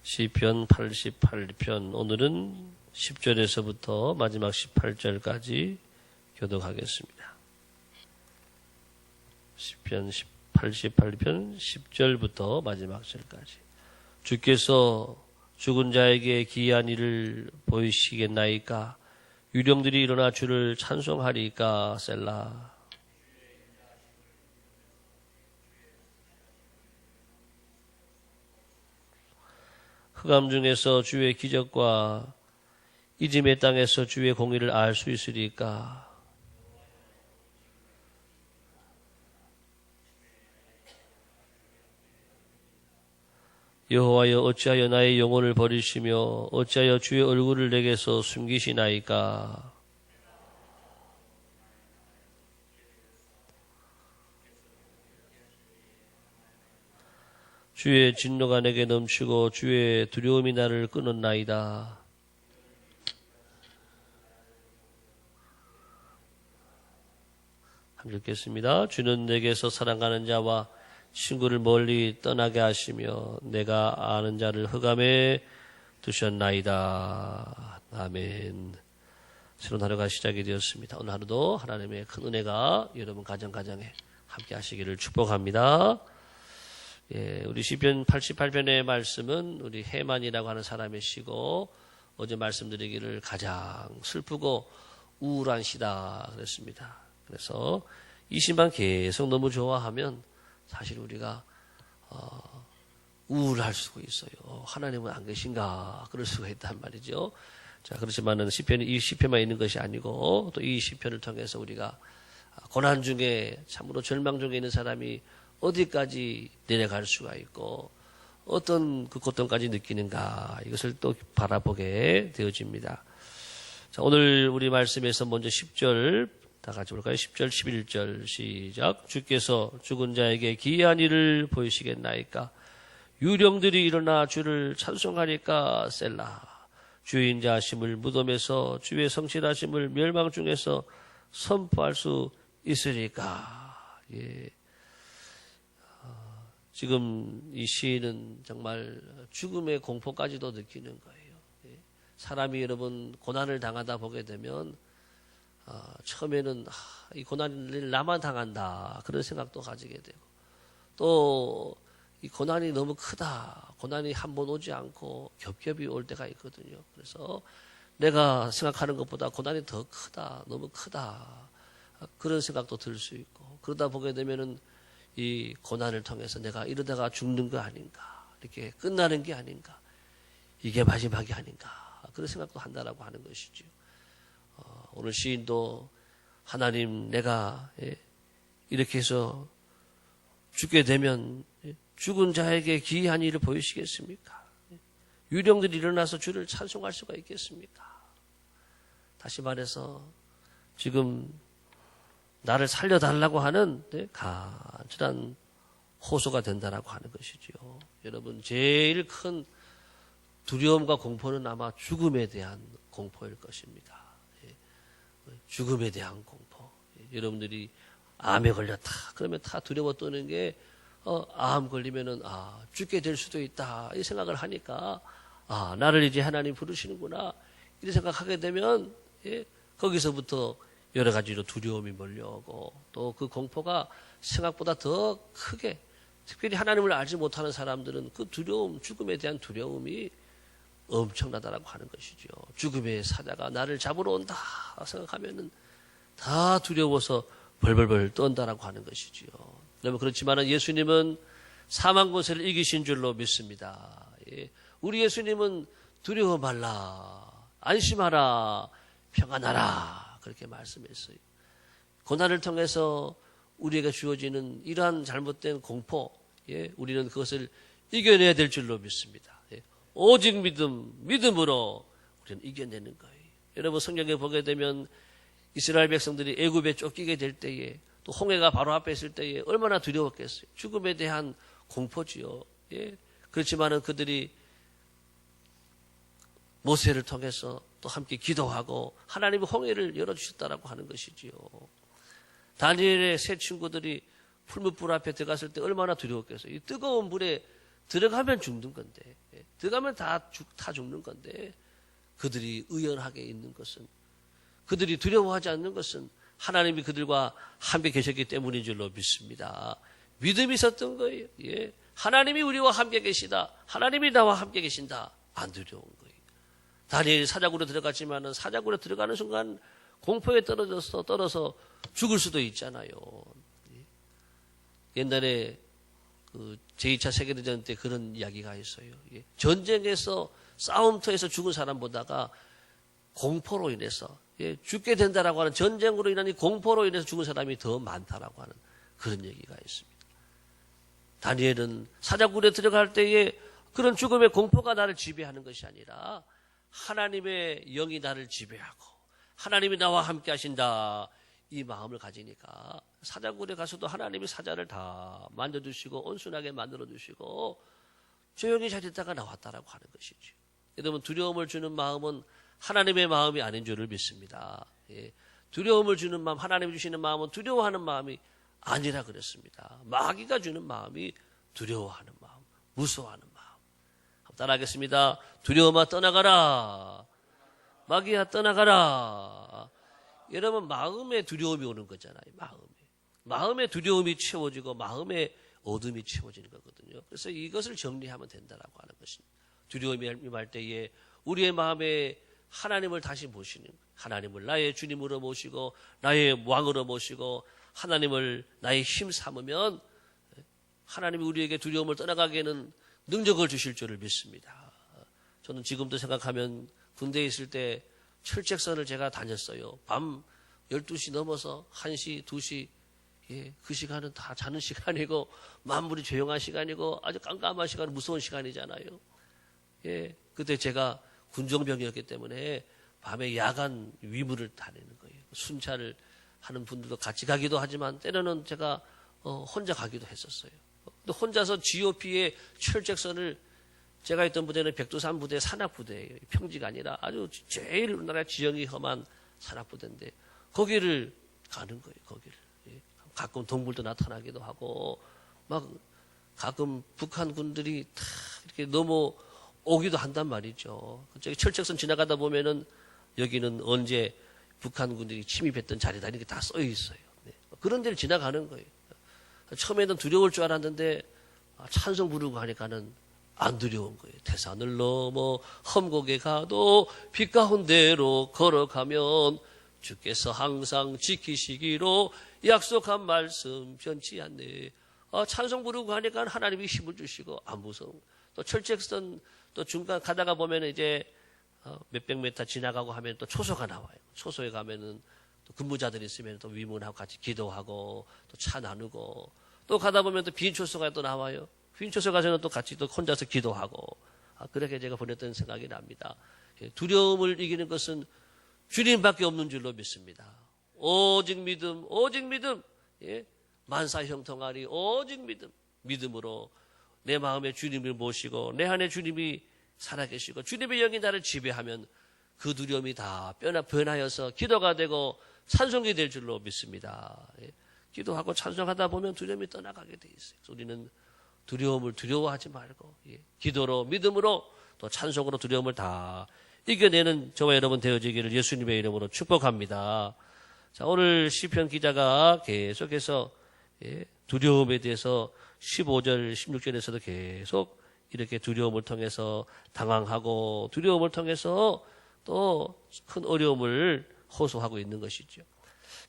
시편 88편 오늘은 10절에서부터 마지막 18절까지 교독하겠습니다. 시편 88편 10절부터 마지막 절까지. 주께서 죽은 자에게 기이한 일을 보이시겠나이까? 유령들이 일어나 주를 찬송하리까? 셀라. 흑암 중에서 주의 기적과 이짐의 땅에서 주의 공의를 알 수 있으리까? 여호와여, 어찌하여 나의 영혼을 버리시며 어찌하여 주의 얼굴을 내게서 숨기시나이까? 주의 진노가 내게 넘치고 주의 두려움이 나를 끊었나이다. 함께 읽겠습니다. 주는 내게서 사랑하는 자와 친구를 멀리 떠나게 하시며 내가 아는 자를 흑암에 두셨나이다. 아멘. 새로운 하루가 시작이 되었습니다. 오늘 하루도 하나님의 큰 은혜가 여러분 가정에 함께 하시기를 축복합니다. 예, 우리 시편 88편의 말씀은 우리 해만이라고 하는 사람의 시고 어제 말씀드리기를 가장 슬프고 우울한 시다 그랬습니다. 그래서 이 시만 계속 너무 좋아하면 사실 우리가 우울할 수가 있어요. 하나님은 안 계신가 그럴 수가 있단 말이죠. 자, 그렇지만은 시편이 이 시편만 있는 것이 아니고 또 이 시편을 통해서 우리가 고난 중에 참으로 절망 중에 있는 사람이 어디까지 내려갈 수가 있고 어떤 그 고통까지 느끼는가 이것을 또 바라보게 되어집니다. 자, 오늘 우리 말씀에서 먼저 10절 다 같이 볼까요? 10절 11절 시작. 주께서 죽은 자에게 기이한 일을 보이시겠나이까? 유령들이 일어나 주를 찬송하니까 셀라. 주의 인자하심을 무덤에서 주의 성실하심을 멸망 중에서 선포할 수 있으리까? 예. 지금 이 시인은 정말 죽음의 공포까지도 느끼는 거예요. 사람이 여러분 고난을 당하다 보게 되면 처음에는 이 고난을 나만 당한다 그런 생각도 가지게 되고 또 이 고난이 너무 크다. 고난이 한 번 오지 않고 겹겹이 올 때가 있거든요. 그래서 내가 생각하는 것보다 고난이 더 크다. 너무 크다. 그런 생각도 들 수 있고 그러다 보게 되면은 이 고난을 통해서 내가 이러다가 죽는 거 아닌가, 이렇게 끝나는 게 아닌가, 이게 마지막이 아닌가 그런 생각도 한다라고 하는 것이죠. 오늘 시인도 하나님 내가 이렇게 해서 죽게 되면 죽은 자에게 기이한 일을 보이시겠습니까? 유령들이 일어나서 주를 찬송할 수가 있겠습니까? 다시 말해서 지금 나를 살려달라고 하는 간절한 호소가 된다라고 하는 것이죠. 여러분 제일 큰 두려움과 공포는 아마 죽음에 대한 공포일 것입니다. 죽음에 대한 공포. 여러분들이 암에 걸렸다. 그러면 다 두려워 떠는 게 암 걸리면은 죽게 될 수도 있다. 이 생각을 하니까 나를 이제 하나님 부르시는구나. 이런 생각하게 되면 거기서부터 여러 가지로 두려움이 몰려오고 또 그 공포가 생각보다 더 크게 특별히 하나님을 알지 못하는 사람들은 그 두려움, 죽음에 대한 두려움이 엄청나다라고 하는 것이죠. 죽음의 사자가 나를 잡으러 온다 생각하면은 다 두려워서 벌벌벌 떤다라고 하는 것이죠. 여러분 그렇지만은 예수님은 사망 권세를 이기신 줄로 믿습니다. 우리 예수님은 두려워 말라, 안심하라, 평안하라 그렇게 말씀했어요. 고난을 통해서 우리에게 주어지는 이러한 잘못된 공포, 우리는 그것을 이겨내야 될 줄로 믿습니다. 오직 믿음으로 우리는 이겨내는 거예요. 여러분 성경에 보게 되면 이스라엘 백성들이 애굽에 쫓기게 될 때에 또 홍해가 바로 앞에 있을 때에 얼마나 두려웠겠어요. 죽음에 대한 공포지요. 그렇지만은 그들이 모세를 통해서 또 함께 기도하고 하나님의 홍해를 열어주셨다라고 하는 것이지요. 다니엘의 세 친구들이 풀무불 앞에 들어갔을 때 얼마나 두려웠겠어요. 이 뜨거운 물에 들어가면 죽는 건데 들어가면 다 죽는 건데 그들이 의연하게 있는 것은, 그들이 두려워하지 않는 것은 하나님이 그들과 함께 계셨기 때문인 줄로 믿습니다. 믿음이 있었던 거예요. 예. 하나님이 우리와 함께 계시다. 하나님이 나와 함께 계신다. 안 두려운 거예요. 다니엘이 사자굴에 들어갔지만은 사자굴에 들어가는 순간 공포에 떨어서 죽을 수도 있잖아요. 옛날에 그 제2차 세계대전 때 그런 이야기가 있어요. 전쟁에서 싸움터에서 죽은 사람보다가 공포로 인해서 죽게 된다라고 하는, 전쟁으로 인한 이 공포로 인해서 죽은 사람이 더 많다라고 하는 그런 얘기가 있습니다. 다니엘은 사자굴에 들어갈 때에 그런 죽음의 공포가 나를 지배하는 것이 아니라 하나님의 영이 나를 지배하고 하나님이 나와 함께 하신다, 이 마음을 가지니까 사자굴에 가서도 하나님이 사자를 다 만져주시고 온순하게 만들어주시고 조용히 잘 있다가 나왔다라고 하는 것이죠. 여러분, 두려움을 주는 마음은 하나님의 마음이 아닌 줄을 믿습니다. 두려움을 주는 마음, 하나님이 주시는 마음은 두려워하는 마음이 아니라 그랬습니다. 마귀가 주는 마음이 두려워하는 마음, 무서워하는 마음. 따라하겠습니다. 두려움아 떠나가라. 마귀야 떠나가라. 여러분, 마음에 두려움이 오는 거잖아요. 마음에 두려움이 채워지고 마음에 어둠이 채워지는 거거든요. 그래서 이것을 정리하면 된다라고 하는 것입니다. 두려움이 임할 때에 우리의 마음에 하나님을 다시 모시는, 하나님을 나의 주님으로 모시고 나의 왕으로 모시고 하나님을 나의 힘 삼으면 하나님이 우리에게 두려움을 떠나가게는 능력을 주실 줄을 믿습니다. 저는 지금도 생각하면 군대에 있을 때 철책선을 제가 다녔어요. 밤 12시 넘어서 1시, 2시, 그 시간은 다 자는 시간이고 만물이 조용한 시간이고 아주 깜깜한 시간, 무서운 시간이잖아요. 그때 제가 군종병이었기 때문에 밤에 야간 위무를 다니는 거예요. 순찰을 하는 분들도 같이 가기도 하지만 때로는 제가 혼자 가기도 했었어요. 또 혼자서 GOP의 철책선을, 제가 있던 부대는 백두산 부대 산악부대예요. 평지가 아니라 아주 제일 우리나라 지형이 험한 산악부대인데 거기를 가는 거예요. 거기를. 가끔 동물도 나타나기도 하고 막 가끔 북한 군들이 다 이렇게 넘어오기도 한단 말이죠. 저기 철책선 지나가다 보면은 여기는 언제 북한 군들이 침입했던 자리다 이렇게 다 써 있어요. 그런 데를 지나가는 거예요. 처음에는 두려울 줄 알았는데 찬송 부르고 하니까는 안 두려운 거예요. 태산을 넘어 험곡에 가도 빛 가운데로 걸어가면 주께서 항상 지키시기로 약속한 말씀 변치 않네. 찬송 부르고 하니까 하나님이 힘을 주시고 안 무서워. 또 철책선 또 중간 가다가 보면 이제 몇백 미터 지나가고 하면 또 초소가 나와요. 초소에 가면은 또 근무자들이 있으면 또 위문하고 같이 기도하고 또 차 나누고 또 가다 보면 또 빈 초소가 또 나와요. 빈 초소 가서는 또 같이 또 혼자서 기도하고 그렇게 제가 보냈던 생각이 납니다. 두려움을 이기는 것은 주님밖에 없는 줄로 믿습니다. 오직 믿음, 오직 믿음. 만사 형통하리 오직 믿음. 믿음으로 내 마음에 주님을 모시고 내 안에 주님이 살아계시고 주님의 영이 나를 지배하면 그 두려움이 다 변하여서 기도가 되고 찬송이 될 줄로 믿습니다. 기도하고 찬송하다 보면 두려움이 떠나가게 돼 있어요. 우리는 두려움을 두려워하지 말고 기도로 믿음으로 또 찬송으로 두려움을 다 이겨내는 저와 여러분 되어지기를 예수님의 이름으로 축복합니다. 자, 오늘 시편 기자가 계속해서 두려움에 대해서 15절, 16절에서도 계속 이렇게 두려움을 통해서 당황하고 두려움을 통해서 또 큰 어려움을 호소하고 있는 것이죠.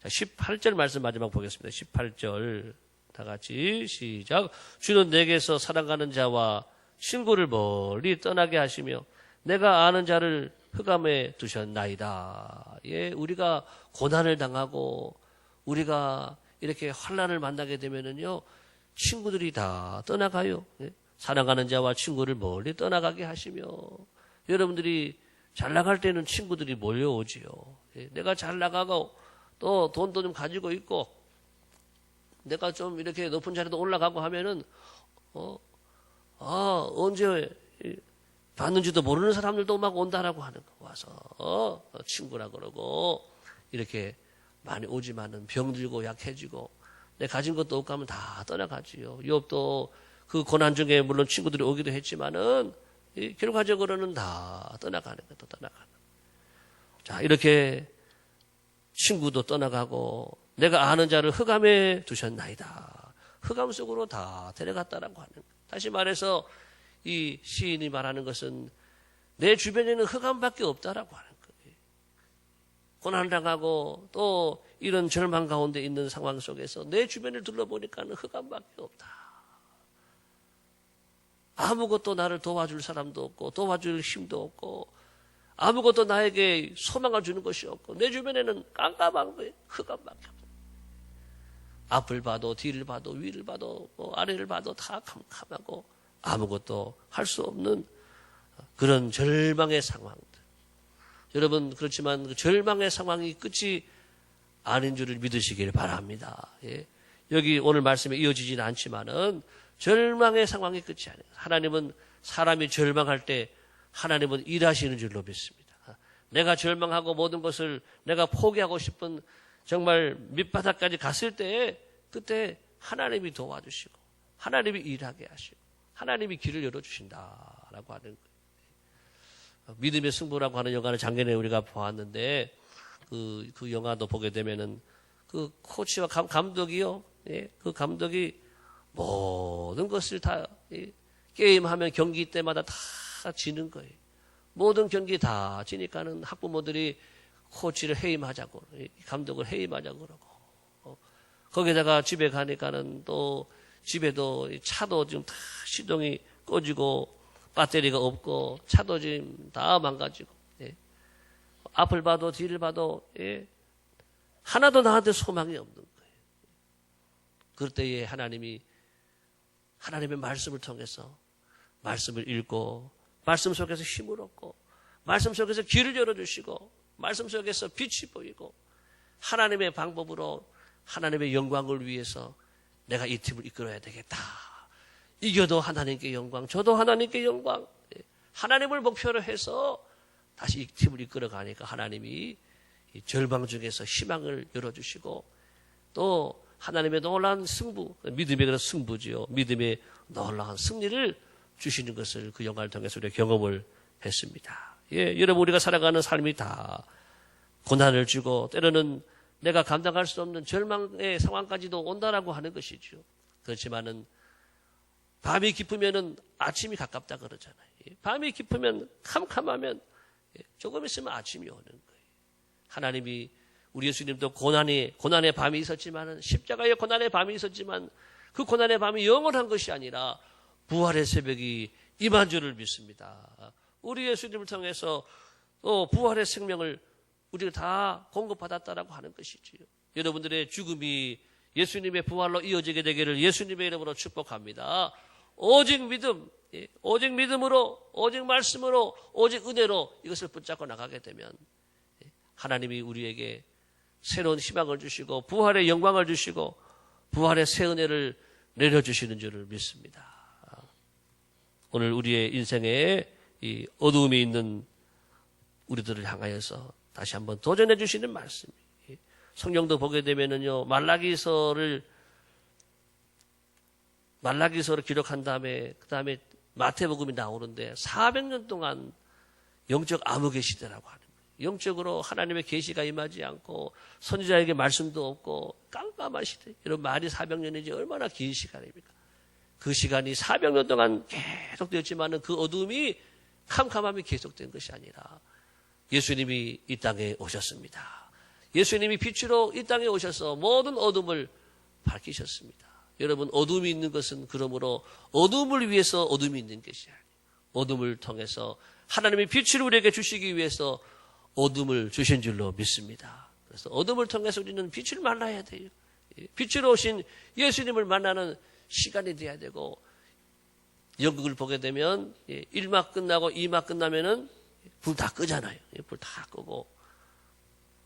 자, 18절 말씀 마지막 보겠습니다. 18절 다 같이 시작. 주는 내게서 사랑하는 자와 친구를 멀리 떠나게 하시며 내가 아는 자를 흑암에 두셨나이다. 우리가 고난을 당하고 우리가 이렇게 환난을 만나게 되면은요, 친구들이 다 떠나가요. 사랑하는 자와 친구를 멀리 떠나가게 하시며, 여러분들이 잘 나갈 때는 친구들이 몰려오지요. 내가 잘 나가고 또 돈도 좀 가지고 있고 내가 좀 이렇게 높은 자리도 올라가고 하면은 언제 받는지도 모르는 사람들도 막 온다라고 하는 거. 와서 친구라 그러고 이렇게 많이 오지만은 병들고 약해지고 내 가진 것도 없고 하면 다 떠나가지요. 욥도 그 고난 중에 물론 친구들이 오기도 했지만은 결과적으로는 다 떠나가는 거예요. 떠나가는. 자, 이렇게 친구도 떠나가고 내가 아는 자를 흑암에 두셨나이다. 흑암 속으로 다 데려갔다라고 하는 거예요. 다시 말해서 이 시인이 말하는 것은 내 주변에는 흑암밖에 없다라고 하는 거예요. 고난당하고 또 이런 절망 가운데 있는 상황 속에서 내 주변을 둘러보니까는 흑암밖에 없다. 아무것도 나를 도와줄 사람도 없고 도와줄 힘도 없고 아무것도 나에게 소망을 주는 것이 없고 내 주변에는 깜깜한 거예요. 흑암밖에 없다. 앞을 봐도 뒤를 봐도 위를 봐도 아래를 봐도 다 캄캄하고 아무것도 할 수 없는 그런 절망의 상황들. 여러분 그렇지만 그 절망의 상황이 끝이 아닌 줄을 믿으시길 바랍니다. 예. 여기 오늘 말씀에 이어지지는 않지만은 절망의 상황이 끝이 아니에요. 하나님은 사람이 절망할 때 하나님은 일하시는 줄로 믿습니다. 내가 절망하고 모든 것을 내가 포기하고 싶은 정말 밑바닥까지 갔을 때 그때 하나님이 도와주시고 하나님이 일하게 하시고 하나님이 길을 열어주신다라고 하는 거예요. 믿음의 승부라고 하는 영화를 작년에 우리가 보았는데 그 영화도 보게 되면은 그 코치와 감독이요. 예, 그 감독이 모든 것을 다 게임하면 경기 때마다 다 지는 거예요. 모든 경기 다 지니까는 학부모들이 코치를 해임하자고 감독을 해임하자고 그러고 거기다가 집에 가니까는 또 집에도 차도 지금 다 시동이 꺼지고 배터리가 없고 차도 지금 다 망가지고 예. 앞을 봐도 뒤를 봐도 예. 하나도 나한테 소망이 없는 거예요. 그럴 때에 하나님의 말씀을 통해서 말씀을 읽고 말씀 속에서 힘을 얻고 말씀 속에서 길을 열어주시고 말씀 속에서 빛이 보이고 하나님의 방법으로 하나님의 영광을 위해서 내가 이 팀을 이끌어야 되겠다. 이겨도 하나님께 영광, 저도 하나님께 영광. 하나님을 목표로 해서 다시 이 팀을 이끌어가니까 하나님이 이 절망 중에서 희망을 열어주시고 또 하나님의 놀라운 승부, 믿음의 그런 승부지요. 믿음의 놀라운 승리를 주시는 것을 그 영화를 통해서 우리가 경험을 했습니다. 예, 여러분 우리가 살아가는 삶이 다 고난을 주고 때로는 내가 감당할 수 없는 절망의 상황까지도 온다라고 하는 것이죠. 그렇지만은 밤이 깊으면은 아침이 가깝다 그러잖아요. 밤이 깊으면 캄캄하면 조금 있으면 아침이 오는 거예요. 하나님이 우리 예수님도 고난의 밤이 있었지만은 십자가의 고난의 밤이 있었지만 그 고난의 밤이 영원한 것이 아니라 부활의 새벽이 임한 줄을 믿습니다. 우리 예수님을 통해서 또 부활의 생명을 우리가 다 공급받았다라고 하는 것이지요. 여러분들의 죽음이 예수님의 부활로 이어지게 되기를 예수님의 이름으로 축복합니다. 오직 믿음, 오직 믿음으로, 오직 말씀으로, 오직 은혜로 이것을 붙잡고 나가게 되면 하나님이 우리에게 새로운 희망을 주시고 부활의 영광을 주시고 부활의 새 은혜를 내려주시는 줄을 믿습니다. 오늘 우리의 인생에 이 어두움이 있는 우리들을 향하여서 다시 한번 도전해 주시는 말씀이 성경도 보게 되면은요 말라기서를 기록한 다음에 그 다음에 마태복음이 나오는데 400년 동안 영적 암흑의 시대라고 하는 거예요. 영적으로 하나님의 계시가 임하지 않고 선지자에게 말씀도 없고 깜깜한 시대. 이런 말이 400년이지 얼마나 긴 시간입니까? 그 시간이 400년 동안 계속되었지만은 그 어둠이 캄캄함이 계속된 것이 아니라 예수님이 이 땅에 오셨습니다. 예수님이 빛으로 이 땅에 오셔서 모든 어둠을 밝히셨습니다. 여러분 어둠이 있는 것은 그러므로 어둠을 위해서 어둠이 있는 것이 아니에요. 어둠을 통해서 하나님이 빛을 우리에게 주시기 위해서 어둠을 주신 줄로 믿습니다. 그래서 어둠을 통해서 우리는 빛을 만나야 돼요. 빛으로 오신 예수님을 만나는 시간이 돼야 되고 연극을 보게 되면 1막 끝나고 2막 끝나면은 불 다 끄잖아요. 불 다 끄고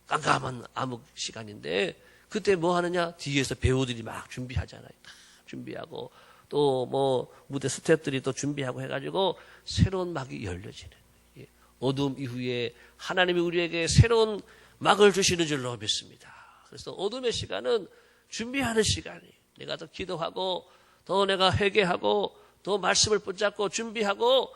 깜깜한 암흑 시간인데 그때 뭐 하느냐? 뒤에서 배우들이 막 준비하잖아요. 다 준비하고 또 뭐 무대 스태프들이 또 준비하고 해가지고 새로운 막이 열려지는 어둠 이후에 하나님이 우리에게 새로운 막을 주시는 줄로 믿습니다. 그래서 어둠의 시간은 준비하는 시간이에요. 내가 더 기도하고 더 내가 회개하고 더 말씀을 붙잡고 준비하고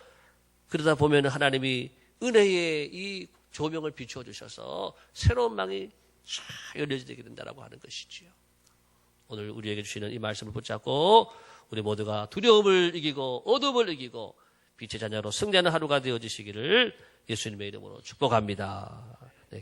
그러다 보면 하나님이 은혜의 이 조명을 비추어 주셔서 새로운 망이 쫙 열려지게 된다라고 하는 것이지요. 오늘 우리에게 주시는 이 말씀을 붙잡고 우리 모두가 두려움을 이기고 어둠을 이기고 빛의 자녀로 승리하는 하루가 되어지시기를 예수님의 이름으로 축복합니다.